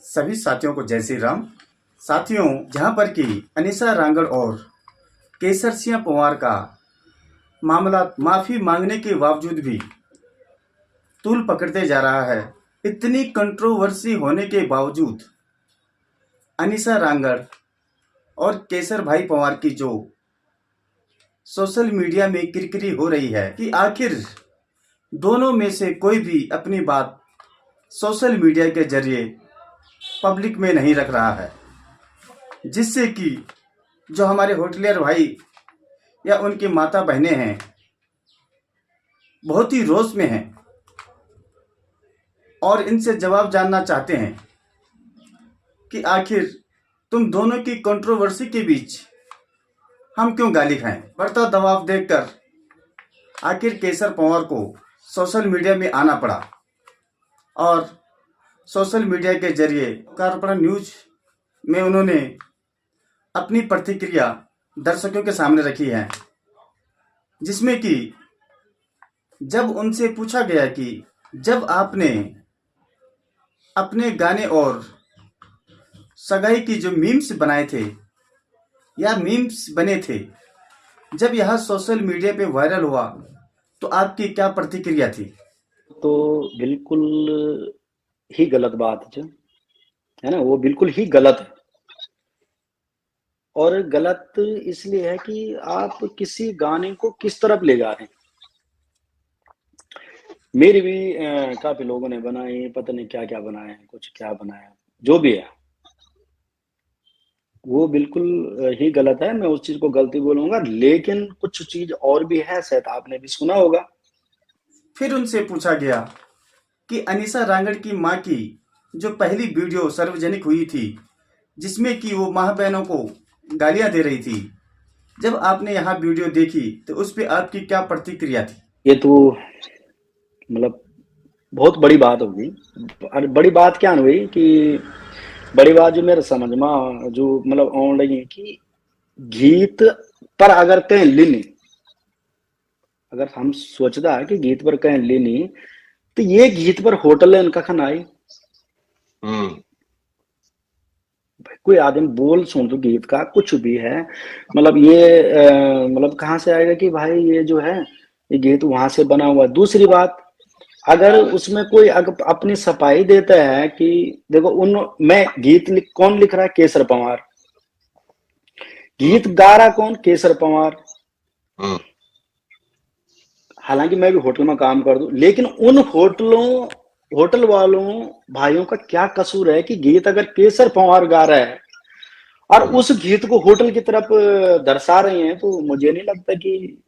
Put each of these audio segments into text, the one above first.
सभी साथियों को जय श्री राम। साथियों, जहां पर कि अनिशा रांगड़ और केसर सिंह पवार का मामला माफी मांगने के बावजूद भी तूल पकड़ते जा रहा है, इतनी कंट्रोवर्सी होने के बावजूद अनिशा रांगड़ और केसर भाई पवार की जो सोशल मीडिया में किरकिरी हो रही है कि आखिर दोनों में से कोई भी अपनी बात सोशल मीडिया के जरिए पब्लिक में नहीं रख रहा है, जिससे कि जो हमारे होटलियर भाई या उनकी माता बहनें हैं बहुत ही रोष में हैं और इनसे जवाब जानना चाहते हैं कि आखिर तुम दोनों की कंट्रोवर्सी के बीच हम क्यों गाली खाएं। बढ़ता दबाव देखकर आखिर केसर पवार को सोशल मीडिया में आना पड़ा और सोशल मीडिया के जरिए कारपड़ा न्यूज में उन्होंने अपनी प्रतिक्रिया दर्शकों के सामने रखी है, जिसमें कि जब उनसे पूछा गया कि जब आपने अपने गाने और सगाई की जो मीम्स बनाए थे या मीम्स बने थे, जब यह सोशल मीडिया पे वायरल हुआ तो आपकी क्या प्रतिक्रिया थी? तो बिल्कुल ही गलत बात है ना, वो बिल्कुल ही गलत है। और गलत इसलिए है कि आप किसी गाने को किस तरफ ले जा रहे हैं। मेरे भी काफी लोगों ने बनाए, पता नहीं क्या क्या बनाया है, कुछ क्या बनाया, जो भी है वो बिल्कुल ही गलत है। मैं उस चीज को गलती बोलूंगा, लेकिन कुछ चीज और भी है, शायद आपने भी सुना होगा। फिर उनसे पूछा गया कि अनिशा रांगड़ की मां की जो पहली वीडियो सार्वजनिक हुई थी, जिसमें कि वो माँ बहनों को गालियां दे रही थी, जब आपने यहाँ वीडियो देखी तो उस पर आपकी क्या प्रतिक्रिया थी? ये तो मतलब बहुत बड़ी बात होगी। और बड़ी बात क्या हुई कि बड़ी बात जो मेरे समझ में जो मतलब आने लगी कि गीत पर अगर कहीं लेनी, अगर हम सोचता है कि गीत पर कहीं लेनी, तो ये गीत पर होटल है इनका खाना आई। कोई आदमी बोल सुन तो गीत का कुछ भी है, मतलब ये मतलब कहाँ से आएगा कि भाई ये जो है ये गीत वहां से बना हुआ। दूसरी बात, अगर उसमें कोई अपनी सफाई देता है कि देखो उन मैं गीत कौन लिख रहा है? केसर पवार। गीत गा रहा कौन? केसर पवार। हालांकि मैं भी होटल में काम कर दूं, लेकिन उन होटल वालों भाइयों का क्या कसूर है कि गीत अगर केसर पवार गा रहा है और उस गीत को होटल की तरफ दर्शा रहे हैं, तो मुझे नहीं लगता कि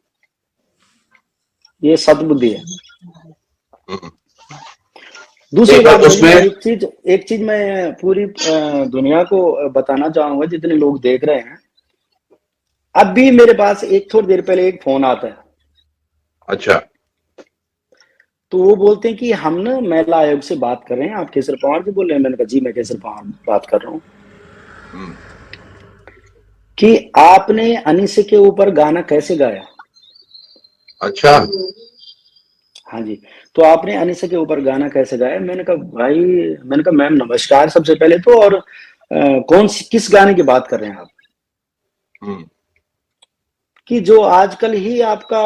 ये सद्बुद्धि है। दूसरी बात, एक चीज मैं पूरी दुनिया को बताना चाहूंगा, जितने लोग देख रहे हैं। अब भी मेरे पास एक थोड़ी देर पहले एक फोन आता है। अच्छा। तो वो बोलते हैं कि हम ना महिला आयोग से बात कर रहे हैं, आप केसर पवार जी बोल रहे हैं? मैंने कहा जी मैं केसर पवार बात कर रहा हूँ। कि आपने अनिशा के ऊपर गाना कैसे गाया? अच्छा। हाँ जी, तो आपने अनिशा के ऊपर गाना कैसे गाया? मैंने कहा भाई, मैंने कहा मैम नमस्कार सबसे पहले तो, और किस गाने की बात कर रहे हैं आप? कि जो आजकल ही आपका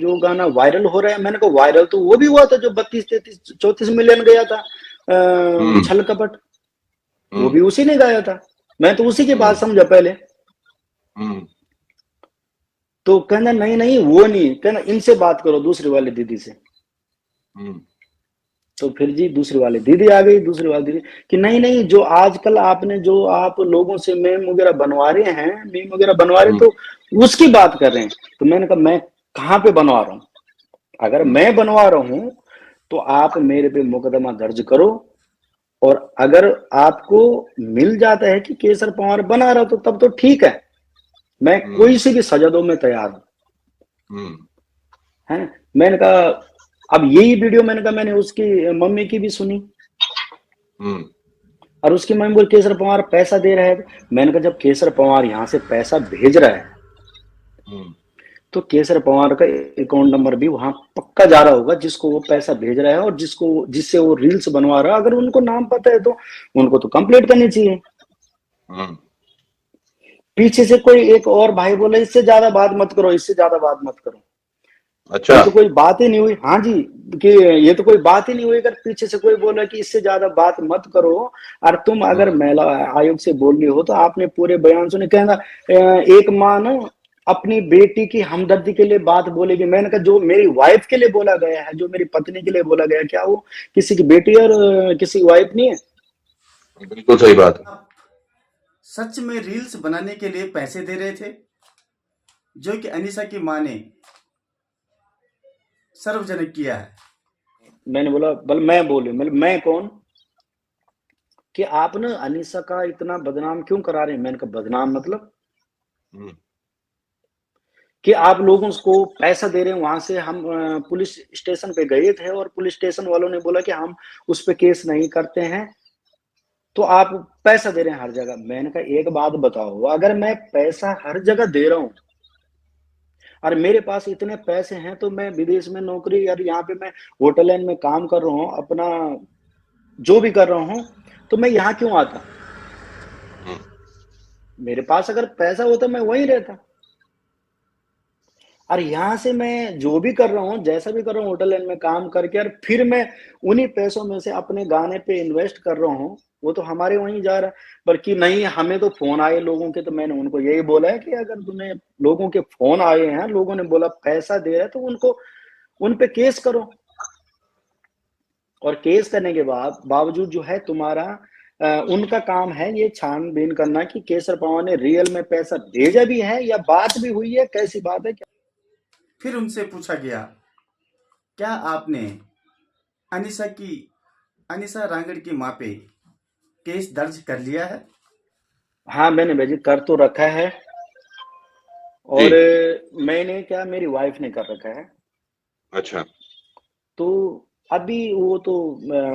जो गाना वायरल हो रहा है। मैंने कहा वायरल तो वो भी हुआ था जो 32-33-34 मिलियन गया था, छल कपट, वो भी उसी ने गाया था। मैं तो उसी की बात समझा पहले। तो कहना नहीं नहीं वो नहीं, कहना इनसे बात करो, दूसरी वाली दीदी से। तो फिर जी दूसरी वाली दीदी आ गई, दूसरी वाली दीदी कि नहीं नहीं, जो आजकल आपने जो आप लोगों से मेम वगैरह बनवा रहे हैं, मीम वगैरह बनवा रहे, तो उसकी बात कर रहे हैं। तो मैंने कहा मैं कहाँ पे बनवा रहा हूँ? अगर मैं बनवा रहा हूँ तो आप मेरे पे मुकदमा दर्ज करो, और अगर आपको मिल जाता है कि केसर पवार बना रहा, तो तब तो ठीक है, मैं कोई सी भी सजा दो मैं तैयार हूं। है मैंने कहा अब यही वीडियो मैंने कहा मैंने उसकी मम्मी की भी सुनी, और उसकी मम्मी बोल केसर पवार पैसा दे रहा है। मैंने कहा जब केसर पवार यहाँ से पैसा भेज रहा है तो केसर पवार का अकाउंट नंबर भी वहां पक्का जा रहा होगा, जिसको वो पैसा भेज रहा है और जिससे वो रील्स बनवा रहा है। अगर उनको नाम पता है तो उनको तो कंप्लेंट करनी चाहिए। हम्म। पीछे से कोई एक और भाई बोले इससे ज्यादा बात मत करो, इससे ज्यादा बात मत करो। अच्छा। ये तो कोई बात ही नहीं हुई। हाँ जी, कि ये तो कोई बात ही नहीं हुई। अगर पीछे से कोई बोला कि इससे ज्यादा बात मत करो, और तुम अगर महिला आयोग से बोल रही हो तो आपने पूरे बयान सुने। कहना एक माँ ना अपनी बेटी की हमदर्दी के लिए बात बोलेगी। मैंने कहा जो मेरी वाइफ के लिए बोला गया है, जो मेरी पत्नी के लिए बोला गया, क्या वो किसी की बेटी और किसी की वाइफ नहीं है? बिल्कुल सही बात है। आप सच में रील्स बनाने के लिए पैसे दे रहे थे, जो कि अनीसा की माँ ने सार्वजनिक किया है। मैंने बोला बल मैं बोले मैं कौन कि आप ना अनीसा का इतना बदनाम क्यों करा रहे हैं? मैंने कहा बदनाम मतलब हम्म। कि आप लोगों को पैसा दे रहे हैं। वहां से हम पुलिस स्टेशन पे गए थे और पुलिस स्टेशन वालों ने बोला कि हम उस पे केस नहीं करते हैं, तो आप पैसा दे रहे हैं हर जगह। मैंने कहा एक बात बताओ, अगर मैं पैसा हर जगह दे रहा हूं और मेरे पास इतने पैसे हैं, तो मैं विदेश में नौकरी और यहाँ पे मैं होटल लाइन में काम कर रहा हूँ, अपना जो भी कर रहा हूँ, तो मैं यहाँ क्यों आता? मेरे पास अगर पैसा होता मैं वहीं रहता। और यहाँ से मैं जो भी कर रहा हूँ, जैसा भी कर रहा हूँ, होटल लाइन में काम करके, और फिर मैं उन्हीं पैसों में से अपने गाने पे इन्वेस्ट कर रहा हूँ, वो तो हमारे वहीं जा रहा है। बल्कि नहीं, हमें तो फोन आए लोगों के, तो मैंने उनको यही बोला है कि अगर तुम्हें लोगों के फोन आए हैं, लोगों ने बोला पैसा दे रहा है, तो उनको उन पे केस करो। और केस करने के बावजूद जो है तुम्हारा उनका काम है ये छानबीन करना कि केसर पवार ने रियल में पैसा भेजा भी है या बात भी हुई है, कैसी बात है क्या। फिर उनसे पूछा गया, क्या आपने अनीसा रांगड़ की माँ पे केस दर्ज कर लिया है? हाँ मैंने भेजी कर तो रखा है, जी। और मैंने क्या, मेरी वाइफ ने कर रखा है। अच्छा। तो अभी वो तो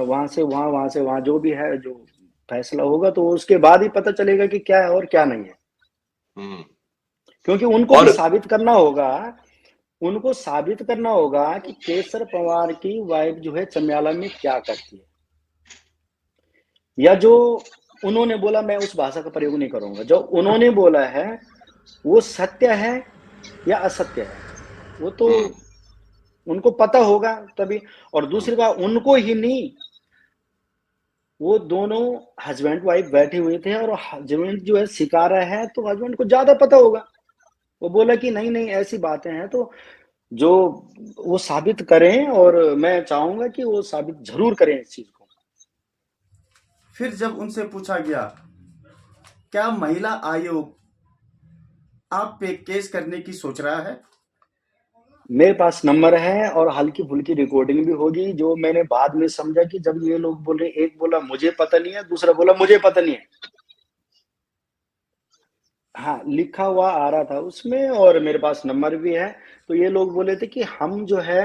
वहां से वहां जो भी है, जो फैसला होगा तो उसके बाद ही पता चलेगा कि क्या है और क्या नहीं है। हम्म। क्योंकि उनको भी और साबित करना होगा, उनको साबित करना होगा कि केसर पवार की वाइफ जो है चमियाला में क्या करती है, या जो उन्होंने बोला, मैं उस भाषा का प्रयोग नहीं करूंगा, जो उन्होंने बोला है वो सत्य है या असत्य है, वो तो उनको पता होगा तभी। और दूसरी बात, उनको ही नहीं, वो दोनों हस्बैंड वाइफ बैठे हुए थे और हस्बैंड जो है सिखा रहा है, तो हस्बैंड को ज्यादा पता होगा। वो बोला कि नहीं नहीं ऐसी बातें हैं, तो जो वो साबित करें, और मैं चाहूंगा कि वो साबित जरूर करें इस चीज को। फिर जब उनसे पूछा गया, क्या महिला आयोग आप पे केस करने की सोच रहा है? मेरे पास नंबर है और हल्की फुल्की रिकॉर्डिंग भी होगी, जो मैंने बाद में समझा कि जब ये लोग बोल रहे, एक बोला मुझे पता नहीं है, दूसरा बोला मुझे पता नहीं है। हाँ लिखा हुआ आ रहा था उसमें, और मेरे पास नंबर भी है। तो ये लोग बोले थे कि हम जो है,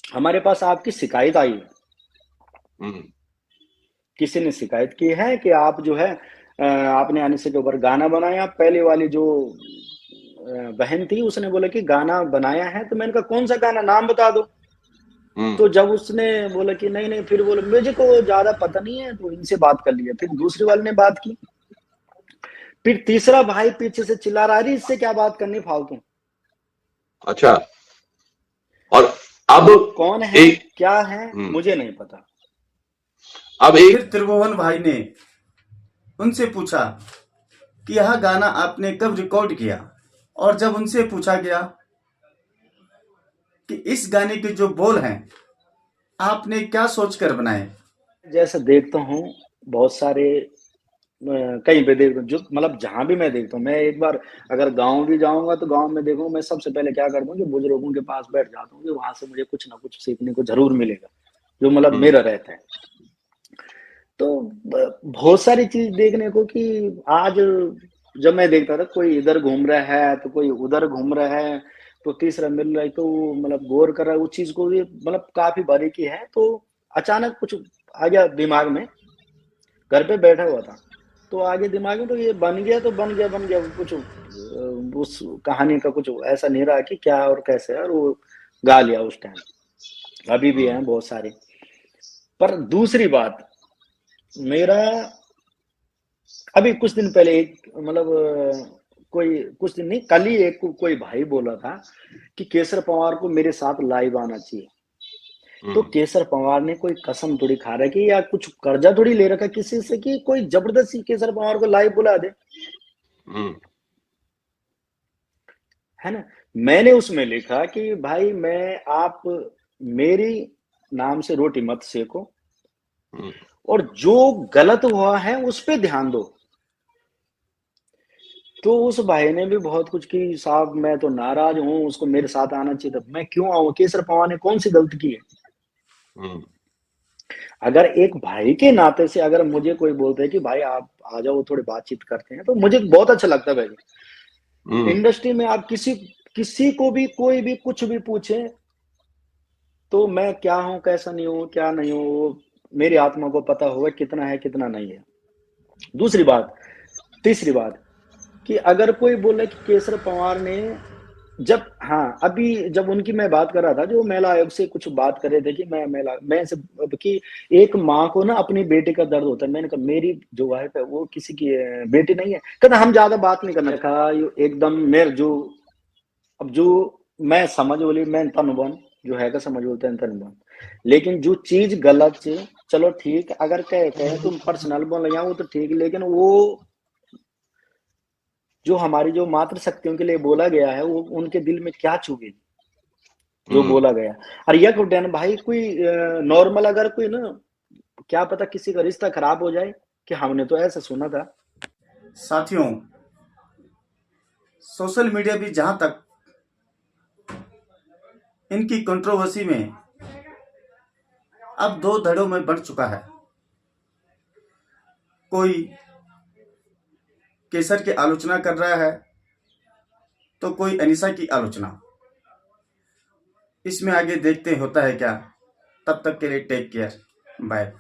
हमारे पास आपकी शिकायत आई है, हम्म। किसी ने शिकायत की है कि आप जो है आपने अनिसा के ऊपर गाना बनाया। पहले वाली जो बहन थी उसने बोला कि गाना बनाया है, तो मैंने कहा कौन सा गाना, नाम बता दो। तो जब उसने बोला कि नहीं नहीं, फिर बोला मुझे को ज्यादा पता नहीं है, तो इनसे बात कर लिया। फिर दूसरी वाले ने बात की, फिर तीसरा भाई पीछे से चिल्ला रहा है, इससे क्या बात करनी फालतू। अच्छा। और अब वो कौन है एक क्या है मुझे नहीं पता। अब फिर एक त्रिभुवन भाई ने उनसे पूछा कि यह गाना आपने कब रिकॉर्ड किया? और जब उनसे पूछा गया कि इस गाने के जो बोल हैं आपने क्या सोचकर बनाए? जैसा देखता हूँ बहुत सारे कहीं पे देखता हूँ, जो मतलब जहां भी मैं देखता हूँ, मैं एक बार अगर गांव भी जाऊंगा तो गांव में देखूंगा, मैं सबसे पहले क्या करता हूँ कि बुजुर्गों के पास बैठ जाता हूँ, कि वहां से मुझे कुछ ना कुछ सीखने को जरूर मिलेगा, जो मतलब मेरा रहता है। तो बहुत सारी चीज देखने को, कि आज जब मैं देखता था कोई इधर घूम रहा है तो कोई उधर घूम रहा है, तो तीसरा मिल रहा है, तो मतलब गौर कर रहा है उस चीज को भी, मतलब काफी बारीकी है। तो अचानक कुछ आ गया दिमाग में, घर पे बैठा हुआ था, तो आगे दिमाग में तो ये बन गया तो बन गया कुछ उस कहानी का कुछ ऐसा नहीं रहा कि क्या और कैसे है, और वो गा लिया उस टाइम। अभी भी हैं बहुत सारे। पर दूसरी बात, मेरा अभी कुछ दिन पहले एक मतलब कोई कुछ दिन नहीं, कल ही एक कोई भाई बोला था कि केसर पवार को मेरे साथ लाइव आना चाहिए। तो केसर पवार ने कोई कसम थोड़ी खा रखी या कुछ कर्जा थोड़ी ले रखा किसी से कि कोई जबरदस्ती केसर पवार को लाइव बुला दे, है ना। मैंने उसमें लिखा कि भाई मैं आप मेरी नाम से रोटी मत सेको, और जो गलत हुआ है उस पे ध्यान दो। तो उस भाई ने भी बहुत कुछ की, साहब मैं तो नाराज हूं, उसको मेरे साथ आना चाहिए था। मैं क्यों आऊं, केसर पवार ने कौन सी गलती की है। अगर एक भाई के नाते से अगर मुझे कोई बोलता है कि भाई आप आ जाओ थोड़ी बातचीत करते हैं, तो मुझे बहुत अच्छा लगता है भाई। इंडस्ट्री में आप किसी को भी कोई भी कुछ भी पूछे तो मैं क्या हूं कैसा नहीं हूं क्या नहीं हूं, वो मेरी आत्मा को पता होगा कितना है कितना नहीं है। दूसरी बात, तीसरी बात कि अगर कोई बोले कि केसर पवार ने जब, हाँ अभी जब उनकी मैं बात कर रहा था, जो महिला आयोग से कुछ बात कर रहे थे कि मैं से कि एक माँ को ना अपनी बेटे का दर्द होता है। मैंने कहा मेरी जो वाइफ है वो किसी की बेटी नहीं है। कहता हम ज्यादा बात नहीं करना। कहा एकदम मेरे जो, अब जो मैं समझ बोली मैं तनबन जो है समझ बोलते हैं तनबन, लेकिन जो चीज गलत से चलो ठीक, अगर कहे तुम पर्सनल बोल रहे हो तो ठीक, लेकिन वो जो हमारी जो मातृ शक्तियों के लिए बोला गया है वो उनके दिल में क्या चुभी जो बोला गया। और यह उड्डयन भाई कोई नॉर्मल अगर कोई ना, क्या पता किसी का रिश्ता खराब हो जाए, कि हमने तो ऐसा सुना था। साथियों, सोशल मीडिया भी जहां तक इनकी कंट्रोवर्सी में अब दो धड़ों में बढ़ चुका है। कोई केसर की आलोचना कर रहा है तो कोई अनीसा की आलोचना। इसमें आगे देखते होता है क्या। तब तक के लिए टेक केयर, बाय।